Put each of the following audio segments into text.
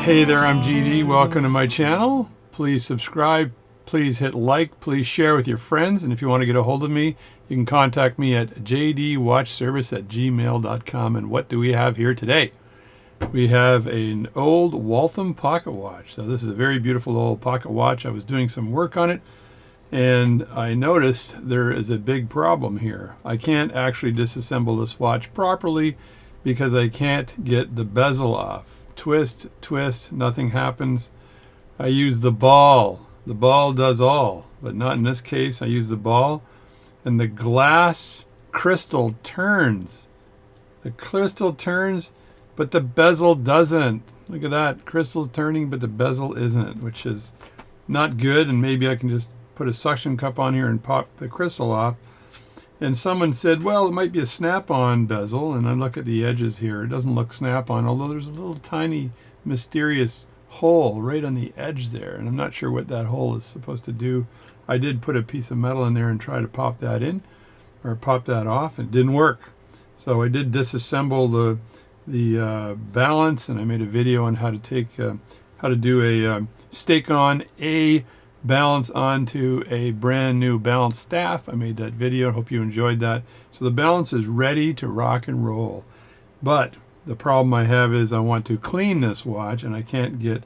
Hey there, I'm GD. Welcome to my channel. Please subscribe, please hit like, please share with your friends, and if you want to get a hold of me, you can contact me at jdwatchservice@gmail.com. And what do we have here today? We have an old Waltham pocket watch. So this is a very beautiful old pocket watch. I was doing some work on it, and I noticed there is a big problem here. I can't actually disassemble this watch properly because I can't get the bezel off. Twist, twist, nothing happens. I use the ball. The ball does all, but not in this case. I use the ball, and the glass crystal turns. The crystal turns, but the bezel doesn't. Look at that. Crystal's turning, but the bezel isn't, which is not good, and maybe I can just put a suction cup on here and pop the crystal off. And someone said, well, it might be a snap-on bezel, and I look at the edges here. It doesn't look snap-on, although there's a little tiny mysterious hole right on the edge there, and I'm not sure what that hole is supposed to do. I did put a piece of metal in there and try to pop that in, or pop that off. It didn't work. So I did disassemble the balance, and I made a video on how to do a stake on a balance onto a brand new balance staff. I made that video. I hope you enjoyed that. So the balance is ready to rock and roll. But the problem I have is I want to clean this watch, and I can't get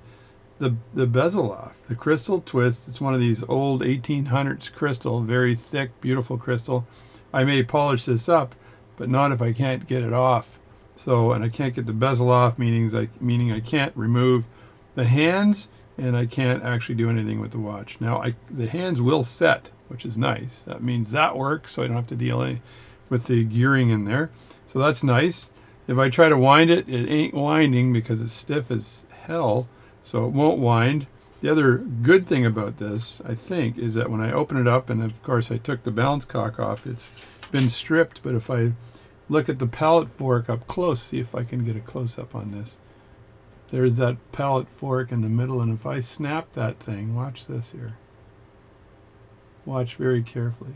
the bezel off. The crystal twist. It's one of these old 1800s crystal, very thick, beautiful crystal. I may polish this up, but not if I can't get it off. So, and I can't get the bezel off, meaning I can't remove the hands, and I can't actually do anything with the watch. Now, the hands will set, which is nice. That means that works, so I don't have to deal with the gearing in there. So that's nice. If I try to wind it, it ain't winding because it's stiff as hell, so it won't wind. The other good thing about this, I think, is that when I open it up, and of course I took the balance cock off, it's been stripped, but if I look at the pallet fork up close, see if I can get a close-up on this. There's that pallet fork in the middle, and if I snap that thing, watch this here. Watch very carefully.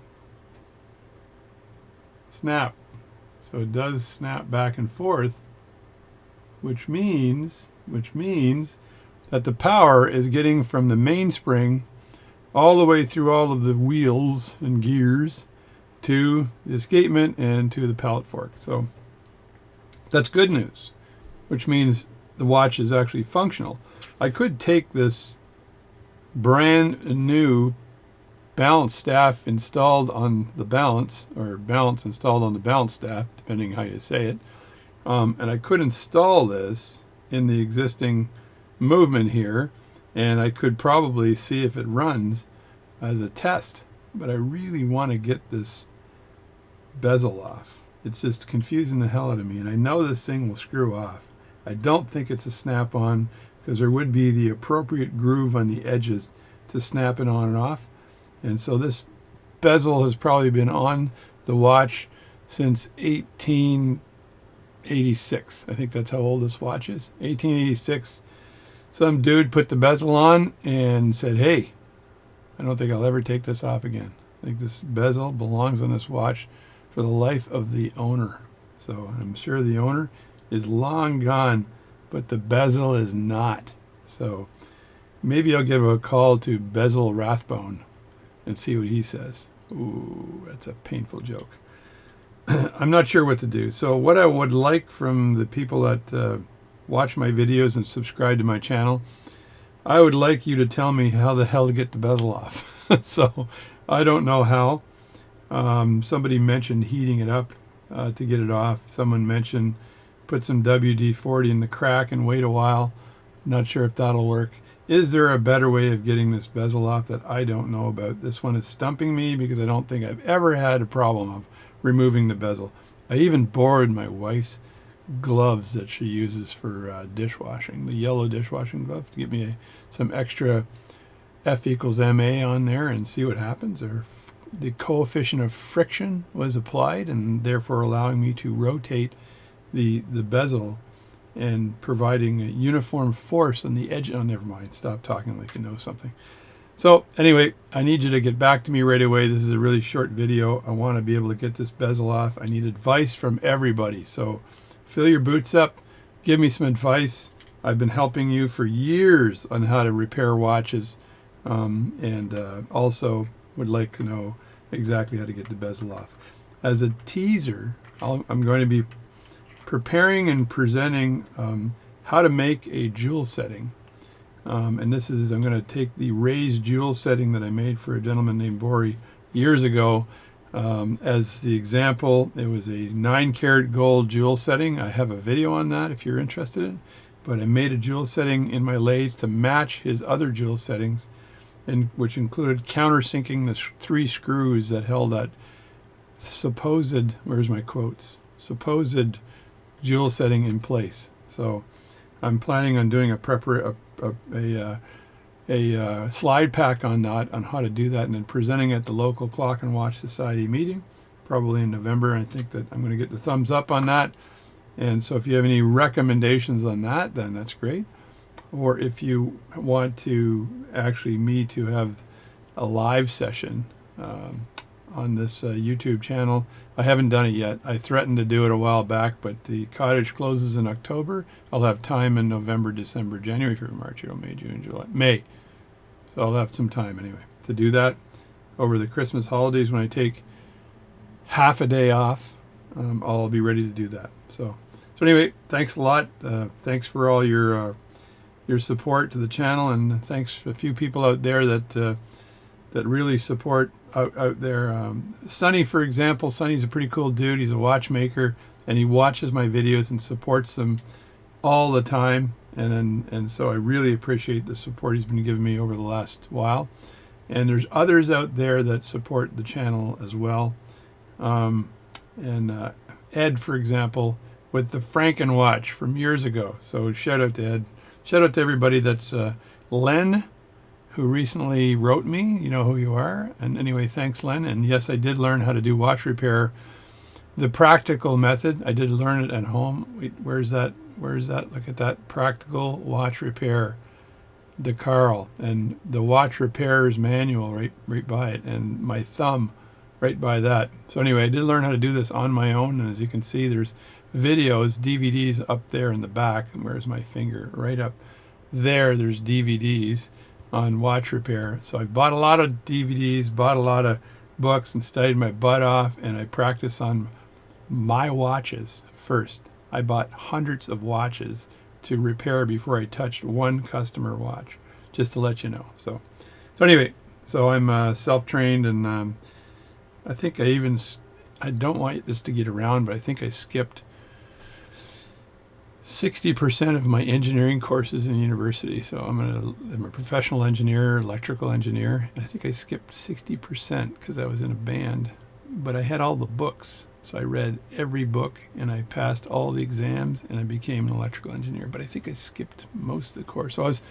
Snap. So it does snap back and forth, which means that the power is getting from the mainspring all the way through all of the wheels and gears to the escapement and to the pallet fork. So that's good news, which means the watch is actually functional. I could take this brand new balance staff installed on the balance, or balance installed on the balance staff, depending how you say it, and I could install this in the existing movement here, and I could probably see if it runs as a test, but I really want to get this bezel off. It's just confusing the hell out of me, and I know this thing will screw off. I don't think it's a snap-on because there would be the appropriate groove on the edges to snap it on and off. And so this bezel has probably been on the watch since 1886. I think that's how old this watch is. 1886. Some dude put the bezel on and said, hey, I don't think I'll ever take this off again. I think this bezel belongs on this watch for the life of the owner. So I'm sure the owner is long gone, but the bezel is not. So maybe I'll give a call to Bezel Rathbone and see what he says. Ooh, that's a painful joke. I'm not sure what to do. So what I would like from the people that watch my videos and subscribe to my channel, I would like you to tell me how the hell to get the bezel off. So I don't know how. Somebody mentioned heating it up to get it off. Someone mentioned put some WD-40 in the crack and wait a while. Not sure if that'll work. Is there a better way of getting this bezel off that I don't know about? This one is stumping me because I don't think I've ever had a problem of removing the bezel. I even borrowed my wife's gloves that she uses for dishwashing, the yellow dishwashing glove, to get me some extra F=ma on there and see what happens. Or the coefficient of friction was applied, and therefore allowing me to rotate the bezel and providing a uniform force on the edge. Oh, never mind. Stop talking like you know something. So anyway, I need you to get back to me right away. This is a really short video. I want to be able to get this bezel off. I need advice from everybody. So fill your boots up. Give me some advice. I've been helping you for years on how to repair watches, and also would like to know exactly how to get the bezel off. As a teaser, I'm going to be preparing and presenting how to make a jewel setting. And this is, I'm going to take the raised jewel setting that I made for a gentleman named Bori years ago as the example. It was a 9-karat gold jewel setting. I have a video on that if you're interested in. But I made a jewel setting in my lathe to match his other jewel settings, and which included countersinking the 3 screws that held that supposed, where's my quotes, supposed jewel setting in place. So I'm planning on doing a slide pack on that, on how to do that, and then presenting at the local Clock and Watch Society meeting, probably in November. I think that I'm going to get the thumbs up on that. And so if you have any recommendations on that, then that's great. Or if you want to actually me to have a live session on this YouTube channel, I haven't done it yet. I threatened to do it a while back, but the cottage closes in October. I'll have time in November, December, January, February, March, April, May, June, July, May. So I'll have some time anyway to do that over the Christmas holidays. When I take half a day off, I'll be ready to do that. So anyway, thanks a lot. Thanks for all your support to the channel, and thanks to a few people out there that really support out there. Sonny, for example, Sonny's a pretty cool dude. He's a watchmaker, and he watches my videos and supports them all the time. And so I really appreciate the support he's been giving me over the last while. And there's others out there that support the channel as well. Ed, for example, with the Franken watch from years ago. So shout out to Ed. Shout out to everybody. That's Len, who recently wrote me. You know who you are. And anyway, thanks, Len. And yes, I did learn how to do watch repair, the practical method. I did learn it at home. Wait, where's that? Where's that? Look at that. Practical watch repair. The Carl. And the watch repairer's manual right by it. And my thumb right by that. So anyway, I did learn how to do this on my own. And as you can see, there's videos, DVDs up there in the back. And where's my finger? Right up there, there's DVDs on watch repair. So I bought a lot of DVDs, bought a lot of books, and studied my butt off, and I practice on my watches first. I bought hundreds of watches to repair before I touched one customer watch, just to let you know. So anyway, so I'm self-trained, and I think I don't want this to get around, but I think I skipped 60% of my engineering courses in university. So I'm a professional engineer, electrical engineer, and I think I skipped 60% because I was in a band, but I had all the books. So I read every book, and I passed all the exams, and I became an electrical engineer, but I think I skipped most of the course. So I was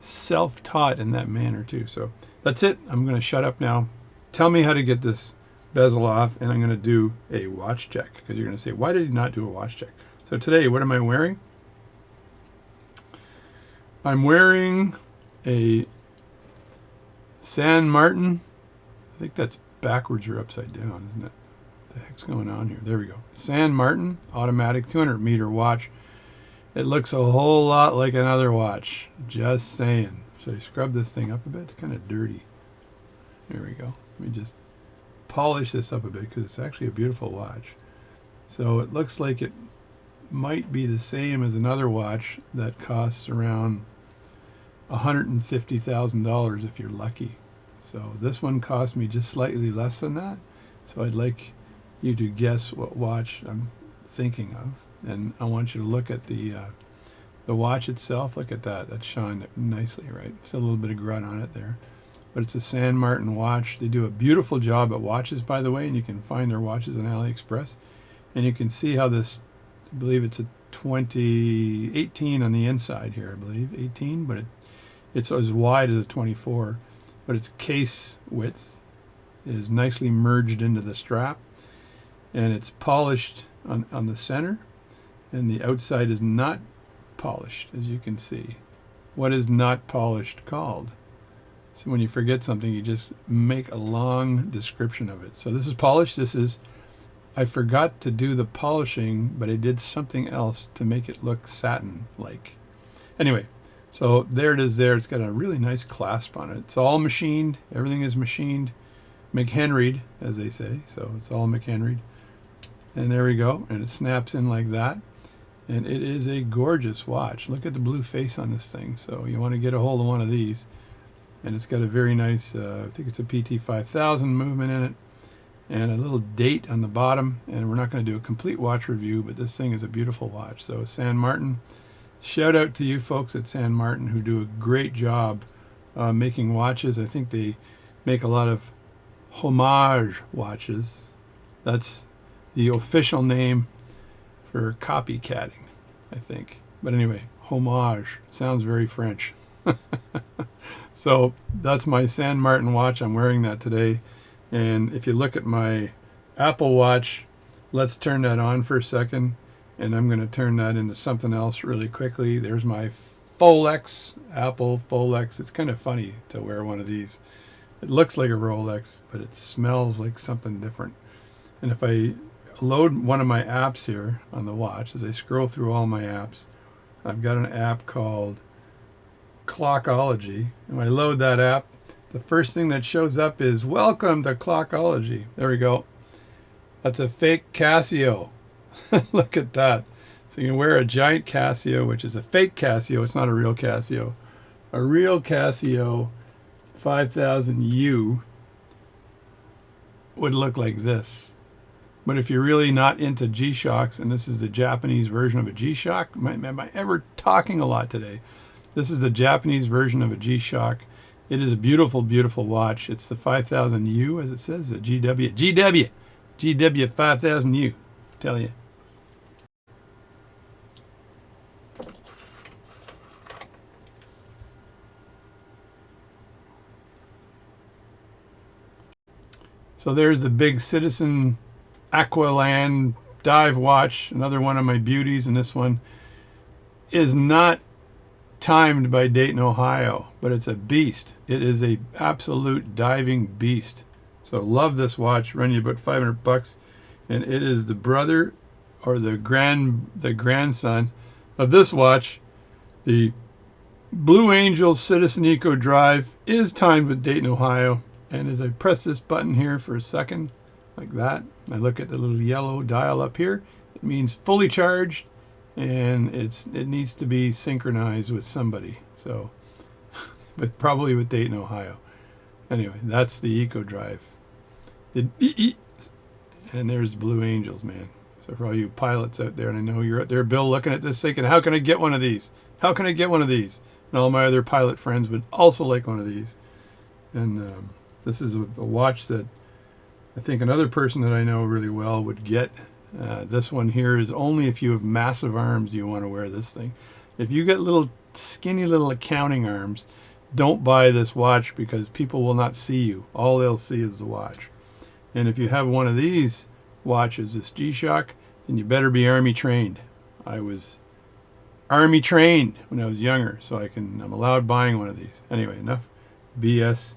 self-taught in that manner too. So that's it. I'm going to shut up now. Tell me how to get this bezel off, and I'm going to do a watch check, because you're going to say, why did he not do a watch check? So today, what am I wearing? I'm wearing a San Martin. I think that's backwards or upside down, isn't it? What the heck's going on here? There we go. San Martin automatic 200-meter watch. It looks a whole lot like another watch. Just saying. Should I scrub this thing up a bit? It's kind of dirty. There we go. Let me just polish this up a bit, because it's actually a beautiful watch. So it looks like it might be the same as another watch that costs around $150,000 if you're lucky. So this one cost me just slightly less than that. So I'd like you to guess what watch I'm thinking of, and I want you to look at the watch itself. Look at that. That shined nicely, right? It's a little bit of grunt on it there, but it's a San Martin watch. They do a beautiful job at watches, by the way, and you can find their watches on AliExpress, and you can see how this, I believe it's a 2018 on the inside here, I believe 18, but it's as wide as a 24, but its case width is nicely merged into the strap, and it's polished on the center, and the outside is not polished, as you can see. What is not polished called? So when you forget something, you just make a long description of it. So this is polished. I forgot to do the polishing, but I did something else to make it look satin-like. Anyway, so there it is there. It's got a really nice clasp on it. It's all machined. Everything is machined. McHenried, as they say. So it's all McHenried. And there we go. And it snaps in like that. And it is a gorgeous watch. Look at the blue face on this thing. So you want to get a hold of one of these. And it's got a very nice, I think it's a PT 5000 movement in it. And a little date on the bottom. And we're not going to do a complete watch review, but this thing is a beautiful watch. So San Martin, shout out to you folks at San Martin who do a great job making watches. I think they make a lot of homage watches. That's the official name for copycatting, I think. But anyway, homage sounds very French. So that's my San Martin watch. I'm wearing that today. And if you look at my Apple Watch, let's turn that on for a second. And I'm going to turn that into something else really quickly. There's my Folex, Apple Folex. It's kind of funny to wear one of these. It looks like a Rolex, but it smells like something different. And if I load one of my apps here on the watch, as I scroll through all my apps, I've got an app called Clockology. And when I load that app, the first thing that shows up is welcome to Clockology. There we go. That's a fake Casio. Look at that. So you can wear a giant Casio, which is a fake Casio. It's not a real Casio. A real Casio 5000U would look like this. But if you're really not into G-Shocks, and this is the Japanese version of a G-Shock, am I ever talking a lot today? This is the Japanese version of a G-Shock. It is a beautiful, beautiful watch. It's the 5000U, as it says, a GW 5000U, tell you. So there's the big Citizen Aqualand dive watch, another one of my beauties, and this one is not timed by Dayton, Ohio, but it's a beast. It is a absolute diving beast. So love this watch. Run you about $500, and it is the brother or the grandson of this watch. The Blue Angel Citizen Eco Drive is timed with Dayton, Ohio. And as I press this button here for a second, like that, I look at the little yellow dial up here, it means fully charged, and it needs to be synchronized with somebody. So, but probably with Dayton, Ohio. Anyway, that's the Eco Drive. And there's Blue Angels, man. So for all you pilots out there, and I know you're out there, Bill, looking at this thinking, how can I get one of these? How can I get one of these? And all my other pilot friends would also like one of these. And this is a watch that I think another person that I know really well would get. This one here is only if you have massive arms do you want to wear this thing. If you get little skinny little accounting arms, don't buy this watch because people will not see you. All they'll see is the watch. And if you have one of these watches, this G-Shock, then you better be Army trained. I was Army trained when I was younger, so I'm allowed buying one of these. Anyway, enough BS.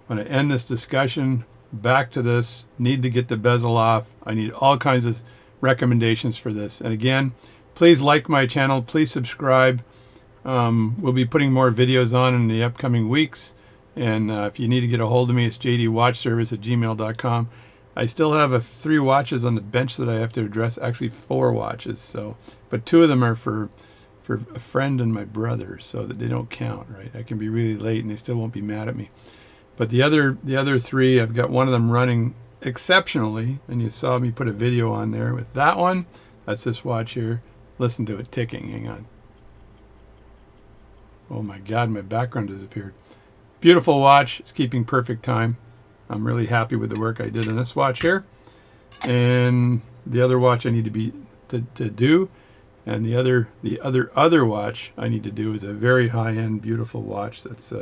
I'm going to end this discussion. Back to this. Need to get the bezel off. I need all kinds of recommendations for this. And again, please like my channel. Please subscribe. We'll be putting more videos on in the upcoming weeks. And if you need to get a hold of me, it's jdwatchservice@gmail.com. I still have 3 watches on the bench that I have to address. Actually, 4 watches. So, but 2 of them are for a friend and my brother, so that they don't count. Right? I can be really late, and they still won't be mad at me. But the other 3, I've got one of them running exceptionally, and you saw me put a video on there with that one. That's this watch here. Listen to it ticking. Hang on. Oh my God, my background disappeared. Beautiful watch. It's keeping perfect time. I'm really happy with the work I did on this watch here. And the other watch I need to do, and the other watch I need to do is a very high-end, beautiful watch that's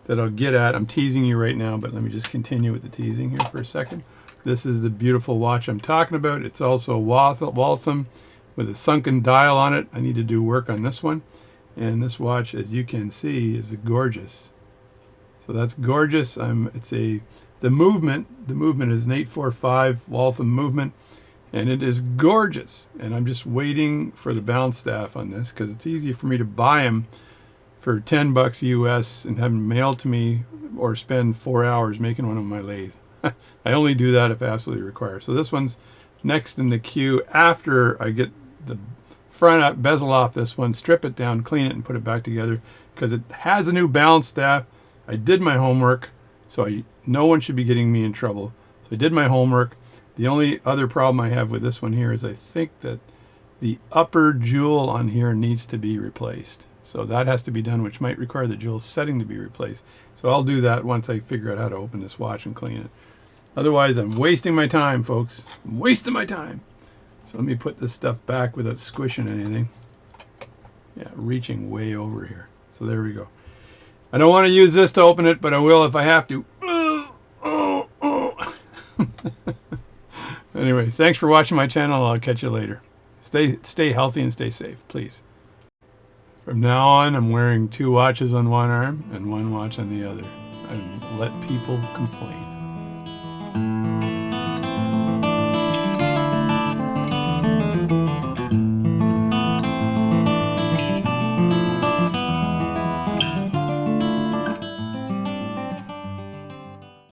that I'll get at. I'm teasing you right now, but let me just continue with the teasing here for a second. This is the beautiful watch I'm talking about. It's also a Waltham with a sunken dial on it. I need to do work on this one. And this watch, as you can see, is gorgeous. So that's gorgeous. The movement is an 845 Waltham movement, And it is gorgeous. And I'm just waiting for the balance staff on this because it's easy for me to buy them for $10 US and have them mailed to me, or spend 4 hours making one on my lathe. I only do that if absolutely required. So this one's next in the queue after I get the front up bezel off this one, strip it down, clean it, and put it back together, because it has a new balance staff. I did my homework, so no one should be getting me in trouble. So I did my homework. The only other problem I have with this one here is I think that the upper jewel on here needs to be replaced. So that has to be done, which might require the jewel setting to be replaced. So I'll do that once I figure out how to open this watch and clean it. Otherwise, I'm wasting my time, folks. I'm wasting my time. So let me put this stuff back without squishing anything. Yeah, reaching way over here. So there we go. I don't want to use this to open it, but I will if I have to. Anyway, thanks for watching my channel. I'll catch you later. Stay healthy and stay safe, please. From now on, I'm wearing 2 watches on one arm and 1 watch on the other. And let people complain.